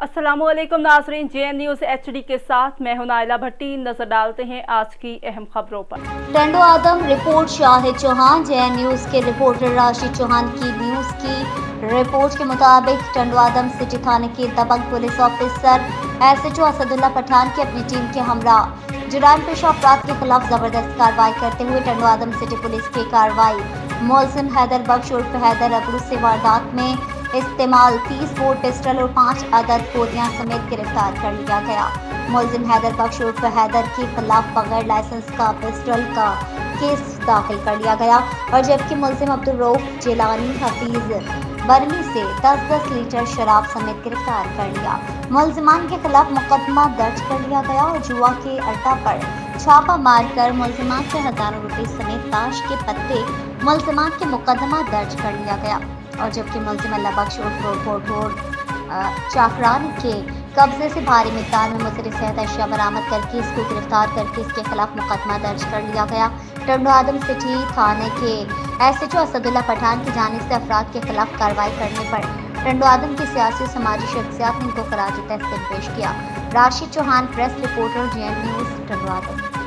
अस्सलामुअलैकुम नाज़रीन, JN news HD के साथ मैं हूं नाइला भट्टी। नजर डालते हैं आज की अहम खबरों पर। Tando Adam report Shahid Chauhan. JN news के रिपोर्टर राशिद चौहान की न्यूज़ की रिपोर्ट के मुताबिक टंडो आदम सिटी थाने के दबंग police officer SHO Asadullah Pathan की अपनी टीम के हमरा जुराइम पेशा अपराध के खिलाफ जबरदस्त कार्रवाई करते हुए टंडो आदम सिटी पुलिस की कार्रवाई मुलजिम हैदर बख्श उर्फ हैदर अबरू से वारदात में इस्तेमाल 30 बोर पिस्टल और 5 अदद गोलियां समेत गिरफ्तार कर लिया गया। मुलजिम हैदर बख्श उर्फ हैदर के खिलाफ बगैर लाइसेंस का पिस्टल का केस दाखिल कर लिया गया और जबकि मुलजिम अब्दुल रऊफ जिलानी हफीज बरमी से 10-10 लीटर शराब समेत गिरफ्तार कर लिया। मुलजिमान के खिलाफ मुकदमा दर्ज कर लिया गया और जुआ के अड्डा पर छापा मारकर मुलजिमान से हजारों रुपए समेत ताश के पत्ते मुलजिमान के मुकदमा दर्ज कर लिया गया और जबकि मुलजिम अल्लाह बख्श उर्फ चाकरान के कब्जे से भारी मिकदार में मुसरी सेहत अशिया बरामद करके इसको गिरफ्तार करके इसके खिलाफ मुकदमा दर्ज कर लिया गया। टंडो आदम सिटी थाने के SHO असदुल्ला पठान की जानिब से अफराद के खिलाफ कार्रवाई करने पर टंडो आदम की सियासी और समाजी शख्सियात ने इनको खराज तहसीन पेश किया। Rashid Chauhan, press reporter, JN news, Tando आदम।